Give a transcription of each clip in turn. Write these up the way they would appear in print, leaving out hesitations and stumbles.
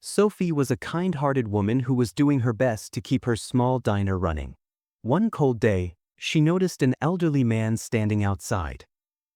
Sophie was a kind-hearted woman who was doing her best to keep her small diner running. One cold day, she noticed an elderly man standing outside.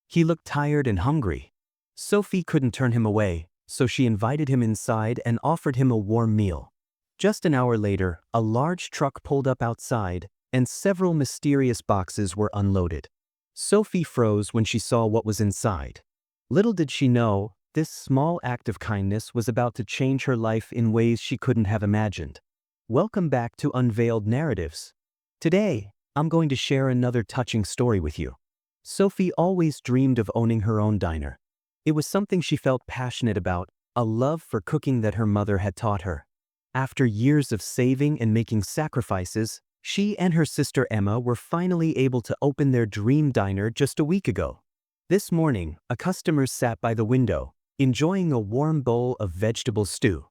He looked tired and hungry. Sophie couldn't turn him away, so she invited him inside and offered him a warm meal. Just an hour later, a large truck pulled up outside, and several mysterious boxes were unloaded. Sophie froze when she saw what was inside. Little did she know, this small act of kindness was about to change her life in ways she couldn't have imagined. Welcome back to Unveiled Narratives. Today, I'm going to share another touching story with you. Sophie always dreamed of owning her own diner. It was something she felt passionate about, a love for cooking that her mother had taught her. After years of saving and making sacrifices, she and her sister Emma were finally able to open their dream diner just a week ago. This morning, a customer sat by the window, enjoying a warm bowl of vegetable stew.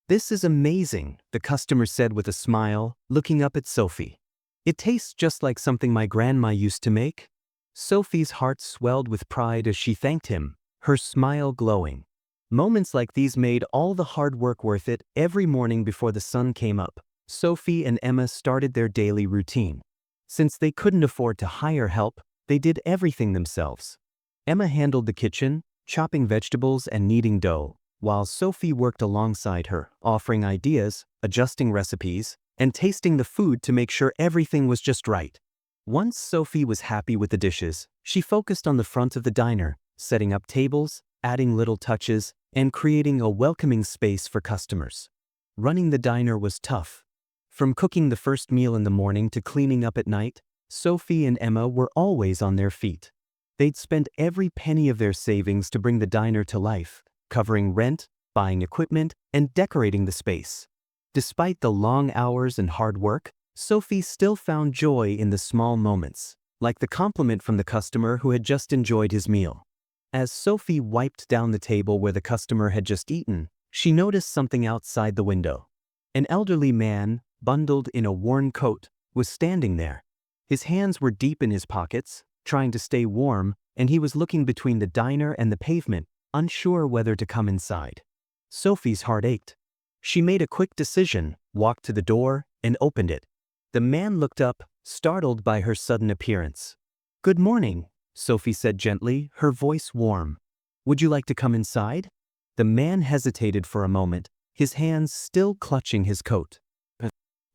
"This is amazing," the customer said with a smile, looking up at Sophie. "It tastes just like something my grandma used to make." Sophie's heart swelled with pride as she thanked him, her smile glowing. Moments like these made all the hard work worth it. Every morning before the sun came up, Sophie and Emma started their daily routine. Since they couldn't afford to hire help, they did everything themselves. Emma handled the kitchen, chopping vegetables and kneading dough, while Sophie worked alongside her, offering ideas, adjusting recipes, and tasting the food to make sure everything was just right. Once Sophie was happy with the dishes, she focused on the front of the diner, setting up tables, adding little touches, and creating a welcoming space for customers. Running the diner was tough. From cooking the first meal in the morning to cleaning up at night, Sophie and Emma were always on their feet. They'd spent every penny of their savings to bring the diner to life, covering rent, buying equipment, and decorating the space. Despite the long hours and hard work, Sophie still found joy in the small moments, like the compliment from the customer who had just enjoyed his meal. As Sophie wiped down the table where the customer had just eaten, she noticed something outside the window. An elderly man, bundled in a worn coat, was standing there. His hands were deep in his pockets, trying to stay warm, and he was looking between the diner and the pavement, unsure whether to come inside. Sophie's heart ached. She made a quick decision, walked to the door, and opened it. The man looked up, startled by her sudden appearance. "Good morning," Sophie said gently, her voice warm. "Would you like to come inside?" The man hesitated for a moment, his hands still clutching his coat.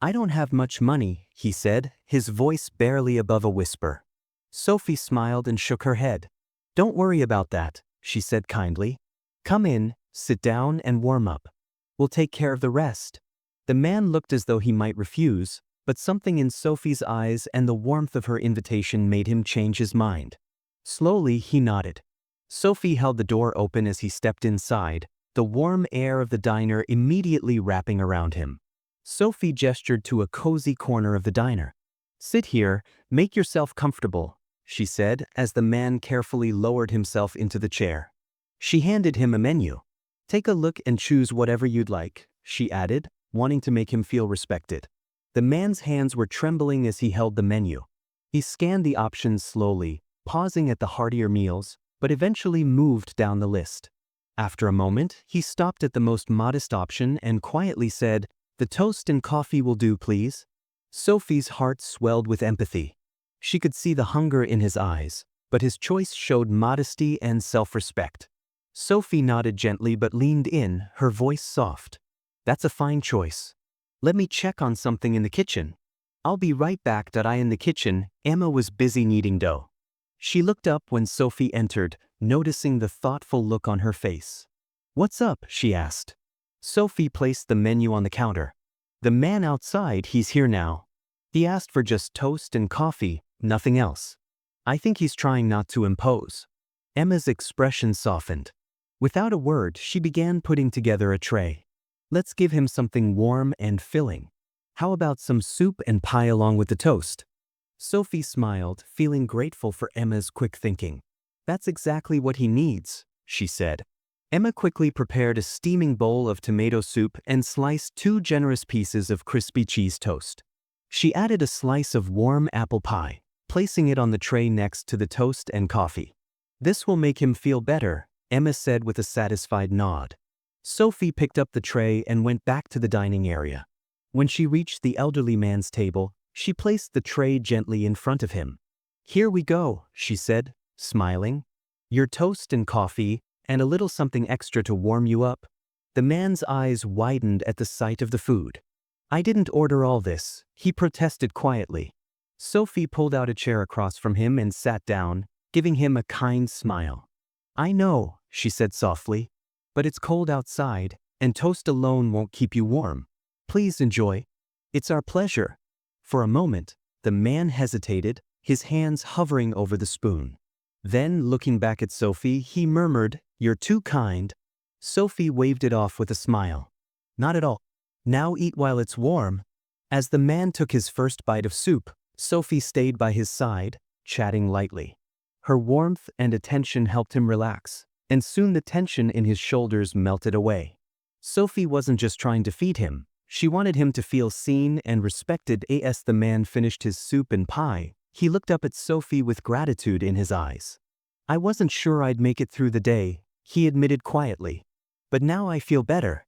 "I don't have much money," he said, his voice barely above a whisper. Sophie smiled and shook her head. "Don't worry about that," she said kindly. "Come in, sit down and warm up. We'll take care of the rest." The man looked as though he might refuse, but something in Sophie's eyes and the warmth of her invitation made him change his mind. Slowly, he nodded. Sophie held the door open as he stepped inside, the warm air of the diner immediately wrapping around him. Sophie gestured to a cozy corner of the diner. "Sit here, make yourself comfortable," she said as the man carefully lowered himself into the chair. She handed him a menu. "Take a look and choose whatever you'd like," she added, wanting to make him feel respected. The man's hands were trembling as he held the menu. He scanned the options slowly, pausing at the heartier meals, but eventually moved down the list. After a moment, he stopped at the most modest option and quietly said, "The toast and coffee will do, please." Sophie's heart swelled with empathy. She could see the hunger in his eyes, but his choice showed modesty and self-respect. Sophie nodded gently but leaned in, her voice soft. "That's a fine choice. Let me check on something in the kitchen." "I'll be right back." In the kitchen, Emma was busy kneading dough. She looked up when Sophie entered, noticing the thoughtful look on her face. "What's up?" she asked. Sophie placed the menu on the counter. "The man outside, he's here now. He asked for just toast and coffee, nothing else. I think he's trying not to impose." Emma's expression softened. Without a word, she began putting together a tray. "Let's give him something warm and filling. How about some soup and pie along with the toast?" Sophie smiled, feeling grateful for Emma's quick thinking. "That's exactly what he needs," she said. Emma quickly prepared a steaming bowl of tomato soup and sliced 2 generous pieces of crispy cheese toast. She added a slice of warm apple pie, placing it on the tray next to the toast and coffee. "This will make him feel better," Emma said with a satisfied nod. Sophie picked up the tray and went back to the dining area. When she reached the elderly man's table, she placed the tray gently in front of him. "Here we go," she said, smiling. "Your toast and coffee, and a little something extra to warm you up." The man's eyes widened at the sight of the food. "I didn't order all this," he protested quietly. Sophie pulled out a chair across from him and sat down, giving him a kind smile. "I know," she said softly, "but it's cold outside, and toast alone won't keep you warm. Please enjoy." "It's our pleasure." For a moment, the man hesitated, his hands hovering over the spoon. Then, looking back at Sophie, he murmured, "You're too kind." Sophie waved it off with a smile. "Not at all. Now eat while it's warm." As the man took his first bite of soup, Sophie stayed by his side, chatting lightly. Her warmth and attention helped him relax, and soon the tension in his shoulders melted away. Sophie wasn't just trying to feed him, she wanted him to feel seen and respected. As the man finished his soup and pie, he looked up at Sophie with gratitude in his eyes. "I wasn't sure I'd make it through the day," he admitted quietly. "But now I feel better."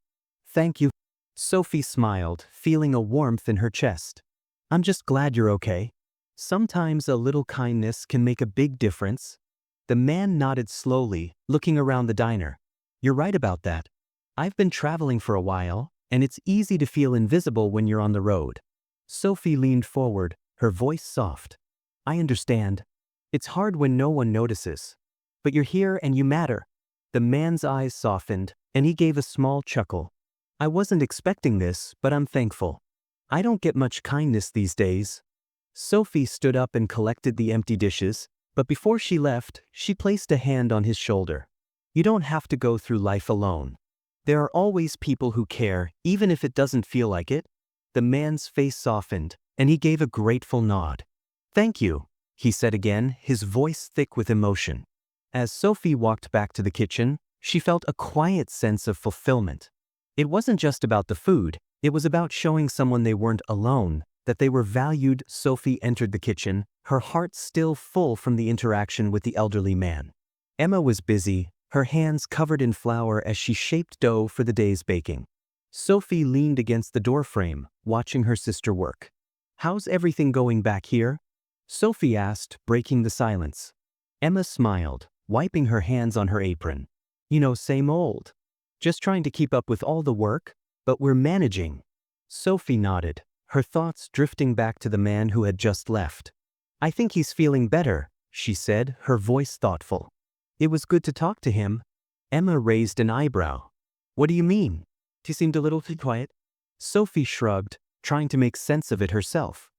"Thank you." Sophie smiled, feeling a warmth in her chest. "I'm just glad you're okay. Sometimes a little kindness can make a big difference." The man nodded slowly, looking around the diner. "You're right about that. I've been traveling for a while, and it's easy to feel invisible when you're on the road." Sophie leaned forward, her voice soft. "I understand. It's hard when no one notices. But you're here and you matter." The man's eyes softened, and he gave a small chuckle. "I wasn't expecting this, but I'm thankful. I don't get much kindness these days." Sophie stood up and collected the empty dishes, but before she left, she placed a hand on his shoulder. "You don't have to go through life alone. There are always people who care, even if it doesn't feel like it." The man's face softened, and he gave a grateful nod. "Thank you," he said again, his voice thick with emotion. As Sophie walked back to the kitchen, she felt a quiet sense of fulfillment. It wasn't just about the food, it was about showing someone they weren't alone, that they were valued. Sophie entered the kitchen, her heart still full from the interaction with the elderly man. Emma was busy, her hands covered in flour as she shaped dough for the day's baking. Sophie leaned against the doorframe, watching her sister work. "How's everything going back here?" Sophie asked, breaking the silence. Emma smiled, wiping her hands on her apron. "You know, same old. Just trying to keep up with all the work, but we're managing." Sophie nodded, her thoughts drifting back to the man who had just left. "I think he's feeling better," she said, her voice thoughtful. "It was good to talk to him." Emma raised an eyebrow. "What do you mean?" He seemed a little too quiet. Sophie shrugged, trying to make sense of it herself.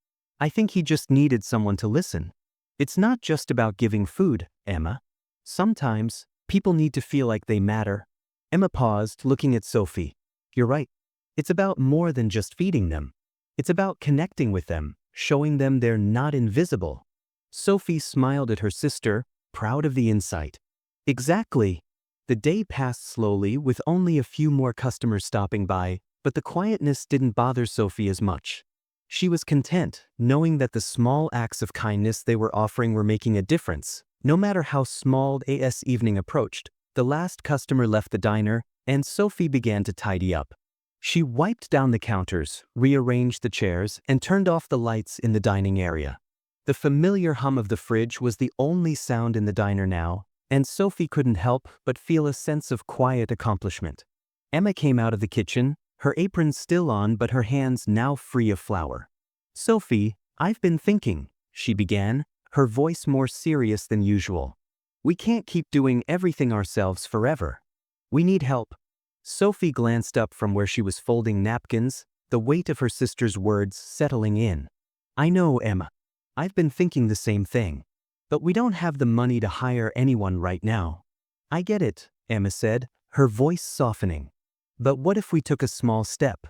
"I think he just needed someone to listen. It's not just about giving food, Emma. Sometimes, people need to feel like they matter." Emma paused, looking at Sophie. "You're right. It's about more than just feeding them. It's about connecting with them, showing them they're not invisible." Sophie smiled at her sister, proud of the insight. "Exactly." The day passed slowly, with only a few more customers stopping by, but the quietness didn't bother Sophie as much. She was content, knowing that the small acts of kindness they were offering were making a difference. No matter how small. As evening approached, the last customer left the diner, and Sophie began to tidy up. She wiped down the counters, rearranged the chairs, and turned off the lights in the dining area. The familiar hum of the fridge was the only sound in the diner now, and Sophie couldn't help but feel a sense of quiet accomplishment. Emma came out of the kitchen, her apron still on but her hands now free of flour. "Sophie, I've been thinking," she began, her voice more serious than usual. "We can't keep doing everything ourselves forever. We need help." Sophie glanced up from where she was folding napkins, the weight of her sister's words settling in. "I know, Emma. I've been thinking the same thing. But we don't have the money to hire anyone right now." "I get it," Emma said, her voice softening. "But what if we took a small step?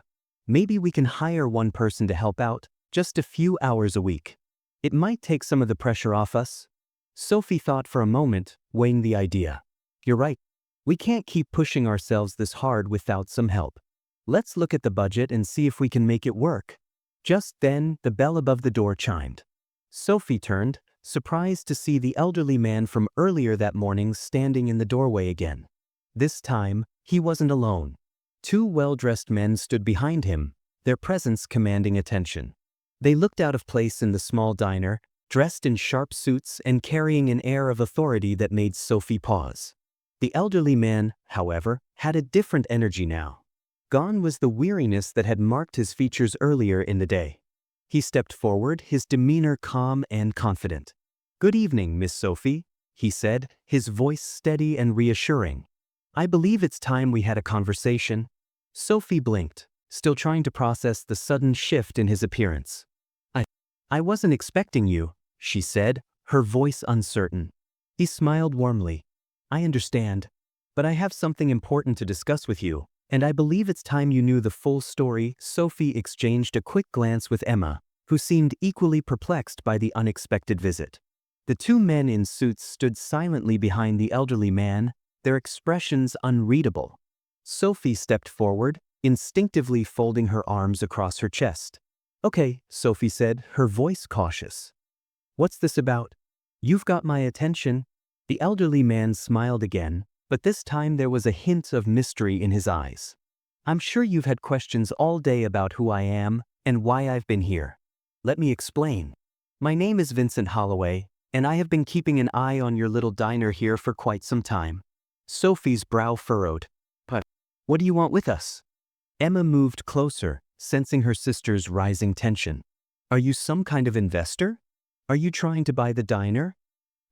Maybe we can hire one person to help out, just a few hours a week. It might take some of the pressure off us." Sophie thought for a moment, weighing the idea. "You're right. We can't keep pushing ourselves this hard without some help. Let's look at the budget and see if we can make it work." Just then, the bell above the door chimed. Sophie turned, surprised to see the elderly man from earlier that morning standing in the doorway again. This time, he wasn't alone. Two well-dressed men stood behind him, their presence commanding attention. They looked out of place in the small diner, dressed in sharp suits and carrying an air of authority that made Sophie pause. The elderly man, however, had a different energy now. Gone was the weariness that had marked his features earlier in the day. He stepped forward, his demeanor calm and confident. "Good evening, Miss Sophie," he said, his voice steady and reassuring. "I believe it's time we had a conversation." Sophie blinked, still trying to process the sudden shift in his appearance. I wasn't expecting you," she said, her voice uncertain. He smiled warmly. "I understand. But I have something important to discuss with you, and I believe it's time you knew the full story." Sophie exchanged a quick glance with Emma, who seemed equally perplexed by the unexpected visit. The two men in suits stood silently behind the elderly man, their expressions unreadable. Sophie stepped forward, instinctively folding her arms across her chest. "Okay," Sophie said, her voice cautious. "What's this about?" "You've got my attention." The elderly man smiled again, but this time there was a hint of mystery in his eyes. "I'm sure you've had questions all day about who I am and why I've been here. Let me explain. My name is Vincent Holloway, and I have been keeping an eye on your little diner here for quite some time." Sophie's brow furrowed. "But what do you want with us?" Emma moved closer, sensing her sister's rising tension. "Are you some kind of investor? Are you trying to buy the diner?"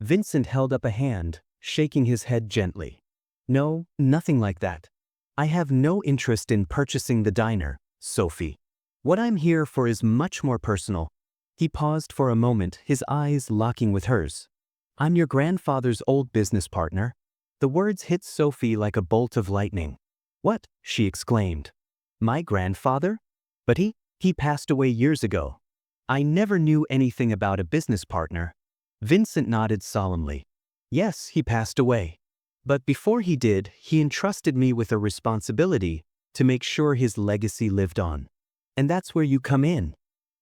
Vincent held up a hand, shaking his head gently. "No, nothing like that. I have no interest in purchasing the diner, Sophie. What I'm here for is much more personal." He paused for a moment, his eyes locking with hers. "I'm your grandfather's old business partner." The words hit Sophie like a bolt of lightning. "What?" she exclaimed. "My grandfather? But he passed away years ago. I never knew anything about a business partner." Vincent nodded solemnly. "Yes, he passed away. But before he did, he entrusted me with a responsibility to make sure his legacy lived on. And that's where you come in."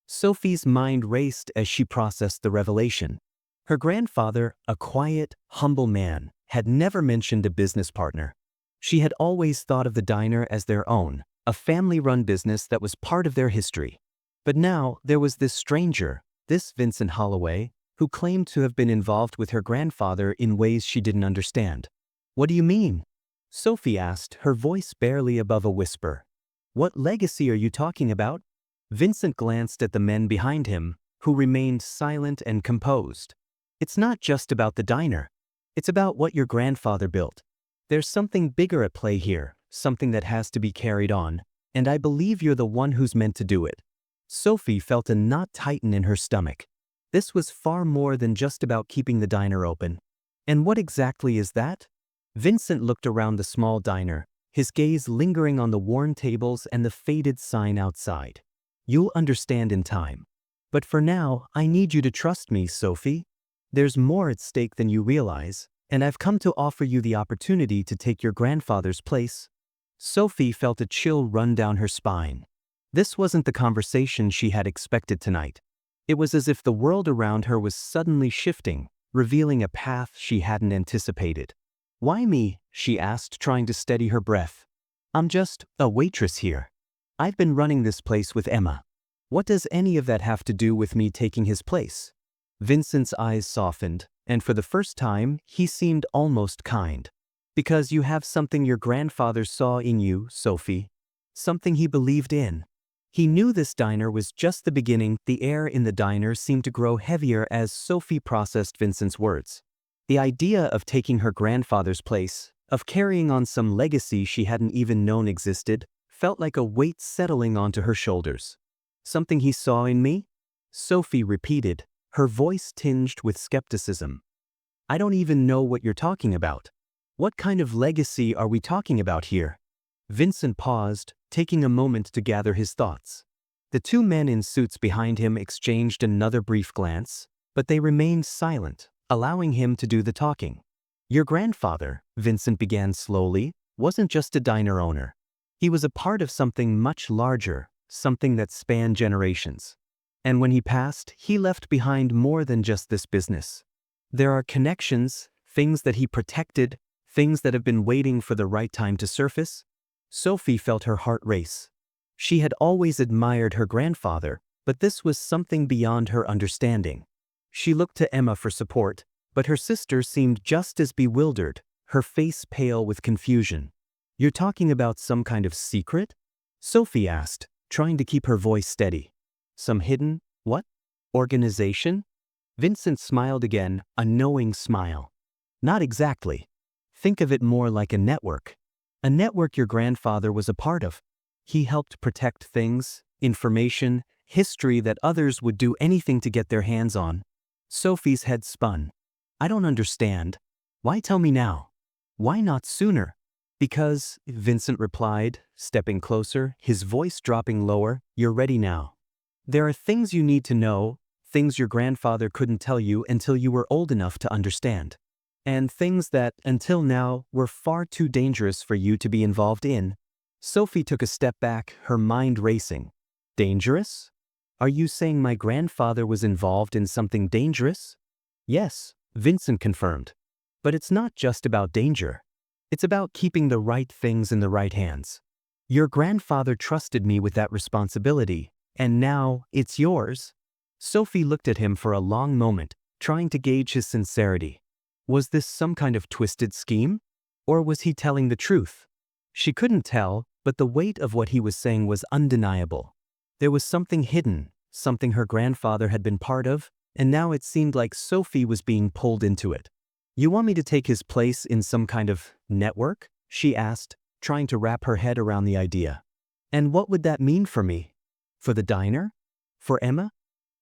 Sophie's mind raced as she processed the revelation. Her grandfather, a quiet, humble man, had never mentioned a business partner. She had always thought of the diner as their own, a family-run business that was part of their history. But now there was this stranger, this Vincent Holloway, who claimed to have been involved with her grandfather in ways she didn't understand. "What do you mean?" Sophie asked, her voice barely above a whisper. "What legacy are you talking about?" Vincent glanced at the men behind him, who remained silent and composed. "It's not just about the diner. It's about what your grandfather built. There's something bigger at play here, something that has to be carried on, and I believe you're the one who's meant to do it." Sophie felt a knot tighten in her stomach. This was far more than just about keeping the diner open. "And what exactly is that?" Vincent looked around the small diner, his gaze lingering on the worn tables and the faded sign outside. "You'll understand in time. But for now, I need you to trust me, Sophie. There's more at stake than you realize, and I've come to offer you the opportunity to take your grandfather's place." Sophie felt a chill run down her spine. This wasn't the conversation she had expected tonight. It was as if the world around her was suddenly shifting, revealing a path she hadn't anticipated. "Why me?" she asked, trying to steady her breath. "I'm just a waitress here. I've been running this place with Emma. What does any of that have to do with me taking his place?" Vincent's eyes softened, and for the first time, he seemed almost kind. "Because you have something your grandfather saw in you, Sophie. Something he believed in." He knew this diner was just the beginning. The air in the diner seemed to grow heavier as Sophie processed Vincent's words. The idea of taking her grandfather's place, of carrying on some legacy she hadn't even known existed, felt like a weight settling onto her shoulders. "Something he saw in me?" Sophie repeated, her voice tinged with skepticism. "I don't even know what you're talking about. What kind of legacy are we talking about here?" Vincent paused, taking a moment to gather his thoughts. The two men in suits behind him exchanged another brief glance, but they remained silent, allowing him to do the talking. "Your grandfather," Vincent began slowly, "wasn't just a diner owner. He was a part of something much larger, something that spanned generations. And when he passed, he left behind more than just this business. There are connections, things that he protected, Things that have been waiting for the right time to surface? Sophie felt her heart race. She had always admired her grandfather, but this was something beyond her understanding. She looked to Emma for support, but her sister seemed just as bewildered, her face pale with confusion. "You're talking about some kind of secret?" Sophie asked, trying to keep her voice steady. "Some hidden, what? Organization?" Vincent smiled again, a knowing smile. "Not exactly. Think of it more like a network. A network your grandfather was a part of. He helped protect things, information, history that others would do anything to get their hands on." Sophie's head spun. "I don't understand. Why tell me now? Why not sooner?" "Because," Vincent replied, stepping closer, his voice dropping lower, "you're ready now. There are things you need to know, things your grandfather couldn't tell you until you were old enough to understand. And things that, until now, were far too dangerous for you to be involved in." Sophie took a step back, her mind racing. "Dangerous? Are you saying my grandfather was involved in something dangerous?" "Yes," Vincent confirmed. "But it's not just about danger. It's about keeping the right things in the right hands. Your grandfather trusted me with that responsibility, and now it's yours." Sophie looked at him for a long moment, trying to gauge his sincerity. Was this some kind of twisted scheme? Or was he telling the truth? She couldn't tell, but the weight of what he was saying was undeniable. There was something hidden, something her grandfather had been part of, and now it seemed like Sophie was being pulled into it. "You want me to take his place in some kind of network?" she asked, trying to wrap her head around the idea. "And what would that mean for me? For the diner? For Emma?"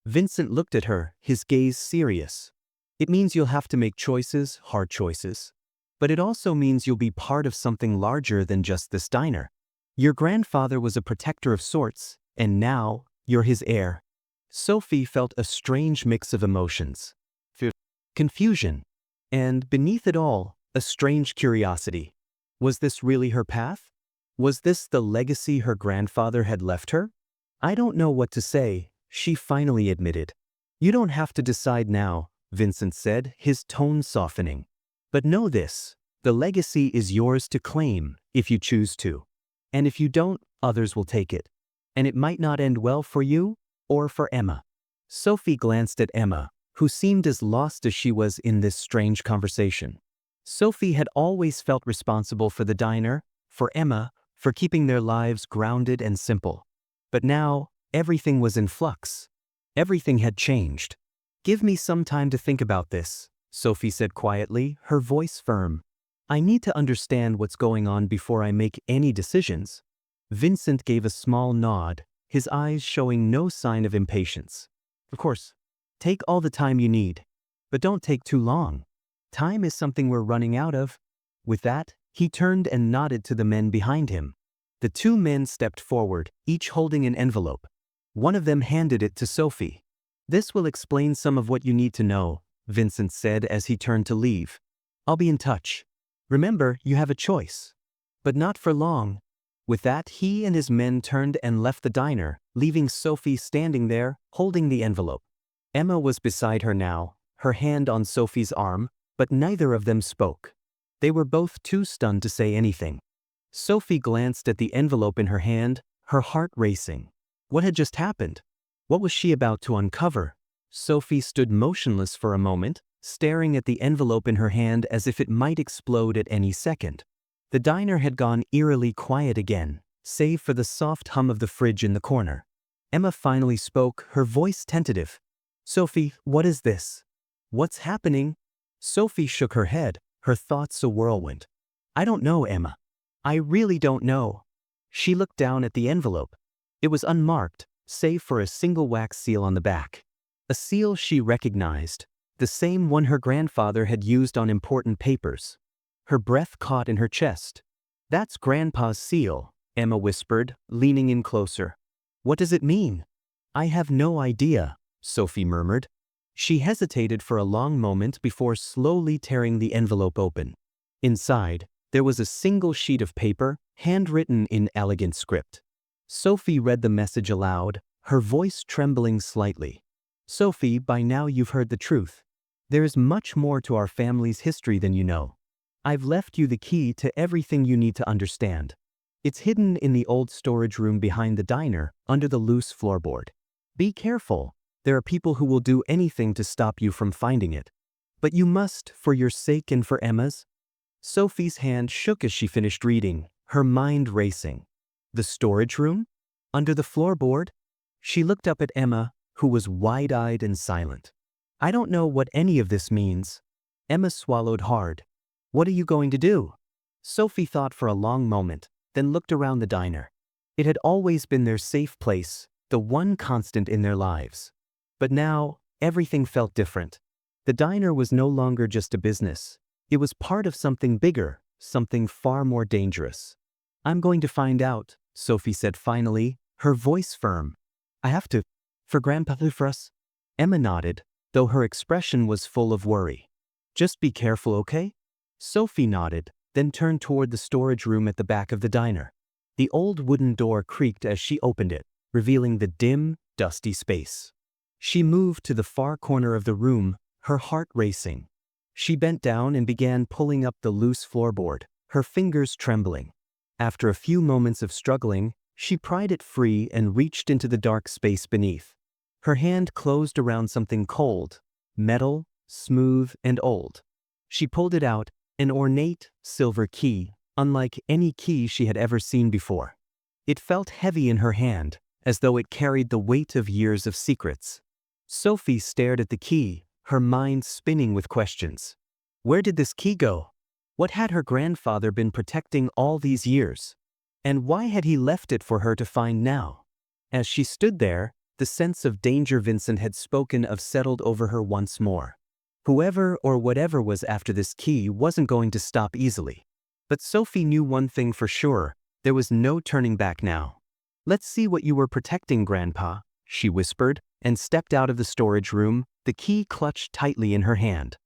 Vincent looked at her, his gaze serious. "It means you'll have to make choices, hard choices. But it also means you'll be part of something larger than just this diner. Your grandfather was a protector of sorts, and now you're his heir." Sophie felt a strange mix of emotions. Confusion. And beneath it all, a strange curiosity. Was this really her path? Was this the legacy her grandfather had left her? "I don't know what to say," she finally admitted. "You don't have to decide now," Vincent said, his tone softening. "But know this, the legacy is yours to claim, if you choose to. And if you don't, others will take it. And it might not end well for you, or for Emma." Sophie glanced at Emma, who seemed as lost as she was in this strange conversation. Sophie had always felt responsible for the diner, for Emma, for keeping their lives grounded and simple. But now, everything was in flux. Everything had changed. "Give me some time to think about this," Sophie said quietly, her voice firm. "I need to understand what's going on before I make any decisions." Vincent gave a small nod, his eyes showing no sign of impatience. "Of course. Take all the time you need. But don't take too long. Time is something we're running out of." With that, he turned and nodded to the men behind him. The two men stepped forward, each holding an envelope. One of them handed it to Sophie. "This will explain some of what you need to know," Vincent said as he turned to leave. "I'll be in touch. Remember, you have a choice. But not for long." With that, he and his men turned and left the diner, leaving Sophie standing there, holding the envelope. Emma was beside her now, her hand on Sophie's arm, but neither of them spoke. They were both too stunned to say anything. Sophie glanced at the envelope in her hand, her heart racing. What had just happened? What was she about to uncover? Sophie stood motionless for a moment, staring at the envelope in her hand as if it might explode at any second. The diner had gone eerily quiet again, save for the soft hum of the fridge in the corner. Emma finally spoke, her voice tentative. "Sophie, what is this? What's happening?" Sophie shook her head, her thoughts a whirlwind. "I don't know, Emma. I really don't know." She looked down at the envelope. It was unmarked, save for a single wax seal on the back. A seal she recognized, the same one her grandfather had used on important papers. Her breath caught in her chest. "That's Grandpa's seal," Emma whispered, leaning in closer. "What does it mean?" "I have no idea," Sophie murmured. She hesitated for a long moment before slowly tearing the envelope open. Inside, there was a single sheet of paper, handwritten in elegant script. Sophie read the message aloud, her voice trembling slightly. "Sophie, by now you've heard the truth. There is much more to our family's history than you know. I've left you the key to everything you need to understand. It's hidden in the old storage room behind the diner, under the loose floorboard. Be careful. There are people who will do anything to stop you from finding it. But you must, for your sake and for Emma's." Sophie's hand shook as she finished reading, her mind racing. The storage room? Under the floorboard? She looked up at Emma, who was wide-eyed and silent. "I don't know what any of this means." Emma swallowed hard. "What are you going to do?" Sophie thought for a long moment, then looked around the diner. It had always been their safe place, the one constant in their lives. But now, everything felt different. The diner was no longer just a business. It was part of something bigger, something far more dangerous. "I'm going to find out," Sophie said finally, her voice firm. "I have to. For Grandpa for us." Emma nodded, though her expression was full of worry. "Just be careful, okay?" Sophie nodded, then turned toward the storage room at the back of the diner. The old wooden door creaked as she opened it, revealing the dim, dusty space. She moved to the far corner of the room, her heart racing. She bent down and began pulling up the loose floorboard, her fingers trembling. After a few moments of struggling, she pried it free and reached into the dark space beneath. Her hand closed around something cold, metal, smooth, and old. She pulled it out, an ornate, silver key, unlike any key she had ever seen before. It felt heavy in her hand, as though it carried the weight of years of secrets. Sophie stared at the key, her mind spinning with questions. Where did this key go? What had her grandfather been protecting all these years? And why had he left it for her to find now? As she stood there, the sense of danger Vincent had spoken of settled over her once more. Whoever or whatever was after this key wasn't going to stop easily. But Sophie knew one thing for sure, there was no turning back now. "Let's see what you were protecting, Grandpa," she whispered, and stepped out of the storage room, the key clutched tightly in her hand.